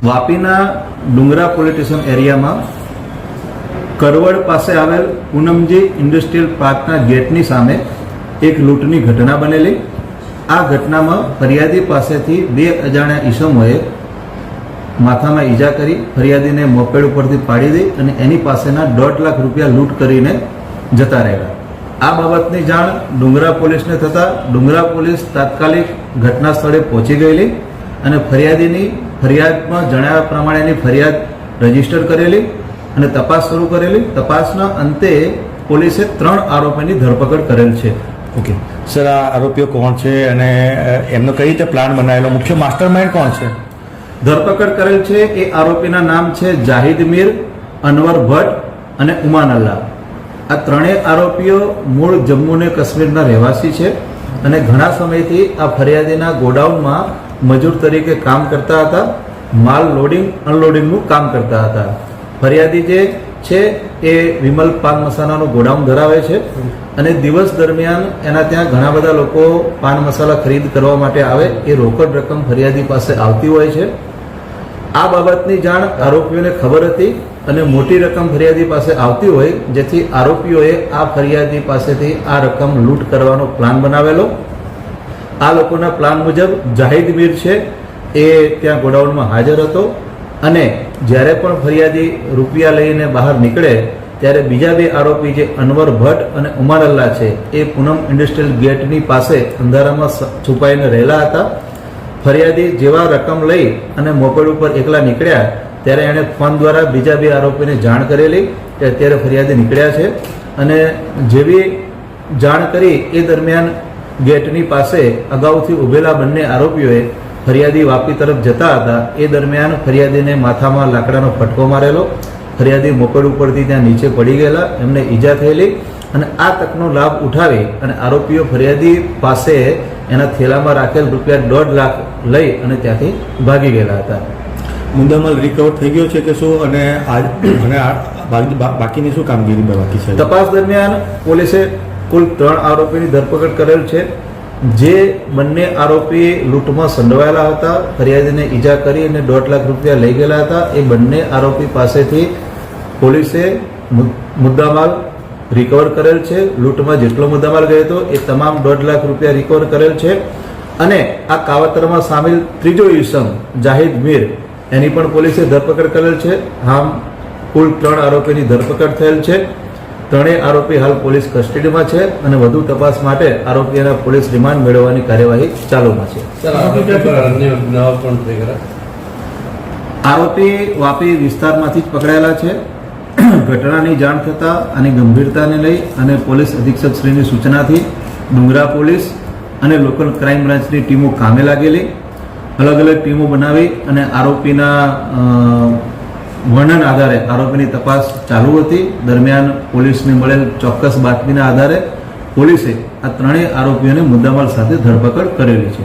વાપીના ડુંગરા police station એરિયામાં કરવડ પાસે આવેલ પૂનમજી ઇન્ડસ્ટ્રીયલ પાર્કના ગેટની સામે એક લૂંટની ઘટના બનેલી. આ ઘટનામાં ફરિયાદી પાસેથી બે અજાણ્યા ઈસમોએ માથામાં ઈજા કરી ફરિયાદીને મોપેડ ઉપરથી પાડી દઈ અને એની પાસેના 1.5 લાખ રૂપિયા લૂંટ કરીને જતા રહેલા. આ બાબતની જાણ ડુંગરા પોલીસને થતાં ડુંગરા પોલીસ તાત્કાલિક ઘટના સ્થળે પહોંચી ગયેલી અને ફરિયાદીની ફરિયાદમાં જણાવ્યા પ્રમાણેની ફરિયાદ રજીસ્ટર કરેલી અને તપાસ શરૂ કરેલી. તપાસના અંતે પોલીસે 3 આરોપીની ધરપકડ કરેલ છે. ઓકે સર, આ આરોપીઓ કોણ છે અને એમનો કઈ રીતે પ્લાન બનાવેલો, મુખ્ય માસ્ટર માઇન્ડ કોણ છે? ધરપકડ કરેલ છે એ આરોપીના નામ છે જાહિદ મીર, અનવર ભટ્ટ અને ઉમાન અલ્લાહ. આ ત્રણેય આરોપીઓ મૂળ જમ્મુ અને કાશ્મીરના રહેવાસી છે અને ઘણા સમયથી આ ફરિયાદીના ગોડાઉનમાં મજૂર તરીકે કામ કરતા હતા. માલ લોડિંગ અનલોડિંગનું કામ કરતા હતા. ફરિયાદી જે છે એ વિમલ પાન મસાલાનું ગોડાઉન ધરાવે છે અને દિવસ દરમિયાન એના ત્યાં ઘણા બધા લોકો પાન મસાલા ખરીદ કરવા માટે આવે. એ રોકડ રકમ ફરિયાદી પાસે આવતી હોય છે. આ બાબતની જાણ આરોપીઓને ખબર હતી અને મોટી રકમ ફરિયાદી પાસે આવતી હોય, જેથી આરોપીઓએ આ ફરિયાદી પાસેથી આ રકમ લૂંટ કરવાનો પ્લાન બનાવેલો. આ લોકોના પ્લાન મુજબ જાહિદ મીર છે એ ત્યાં ગોડાઉનમાં હાજર હતો અને જ્યારે પણ ફરિયાદી રૂપિયા લઈને બહાર નીકળે ત્યારે બીજા બે આરોપી જે અનવર ભટ્ટ અને ઉમર અલ્લાહ છે એ પૂનમ ઇન્ડસ્ટ્રીયલ ગેટની પાસે અંધારામાં છુપાઈને રહેલા હતા. ફરિયાદી જેવા રકમ લઈ અને મોપેડ ઉપર એકલા નીકળ્યા ત્યારે એણે ફોન દ્વારા બીજા બે આરોપીને જાણ કરેલી કે અત્યારે ફરિયાદી નીકળ્યા છે અને જેવી જાણ કરી એ દરમિયાન ગેટની પાસે અગાઉથી ઉભેલા બંને આરોપીઓએ ફરિયાદી વાપી તરફ જતા હતા એ દરમિયાન ફરિયાદીને માથામાં લાકડાનો ફટકો મારેલો. ફરિયાદી મોપેડ ઉપરથી ત્યાં નીચે પડી ગયેલા, એમને ઈજા થયેલી અને આ તકનો લાભ ઉઠાવી અને આરોપીઓ ફરિયાદી પાસે એના થેલામાં રાખેલ રૂપિયા 1.5 લાખ લઈ અને ત્યાંથી ભાગી ગયેલા હતા. મુદ્દામાલ રિકવર થઈ ગયો છે કે શું અને બાકીની શું કામગીરી બાકી છે? તપાસ દરમિયાન પોલીસે કુલ 3 આરોપીની ધરપકડ કરેલ છે. જે બંને આરોપી લૂંટમાં સંડોવાયેલા હતા, ફરિયાદીને ઈજા કરી અને 1.5 લાખ રૂપિયા લઈ ગયેલા હતા, એ બંને આરોપી પાસેથી પોલીસે મુદ્દામાલ રિકવર કરેલ છે. લૂંટમાં જેટલો મુદ્દામાલ ગયો હતો એ તમામ 1.5 લાખ રૂપિયા રિકવર કરેલ છે અને આ કાવતરમાં સામેલ ત્રીજો ઈસમ જાહિદ મીર એની પણ પોલીસે ધરપકડ કરેલ છે. આમ કુલ 3 આરોપીની ધરપકડ થયેલ છે. ત્રણેય આરોપી હાલ પોલીસ કસ્ટડીમાં છે અને વધુ તપાસ માટે આરોપીઓના પોલીસ રિમાન્ડ મેળવવાની કાર્યવાહી ચાલુમાં છે. આરોપી વાપી વિસ્તારમાંથી જ પકડાયેલા છે. ઘટનાની જાણ થતાં આની ગંભીરતાને લઈ અને પોલીસ અધિક્ષક શ્રીની સૂચનાથી ડુંગરા પોલીસ અને લોકલ ક્રાઇમ બ્રાન્ચની ટીમો કામે લાગેલી. અલગ અલગ ટીમો બનાવી અને આરોપીના વર્ણન આધારે આરોપીની તપાસ ચાલુ હતી. દરમિયાન પોલીસને મળેલ ચોક્કસ બાતમીના આધારે પોલીસે આ ત્રણેય આરોપીઓને મુદ્દામાલ સાથે ધરપકડ કરેલી છે.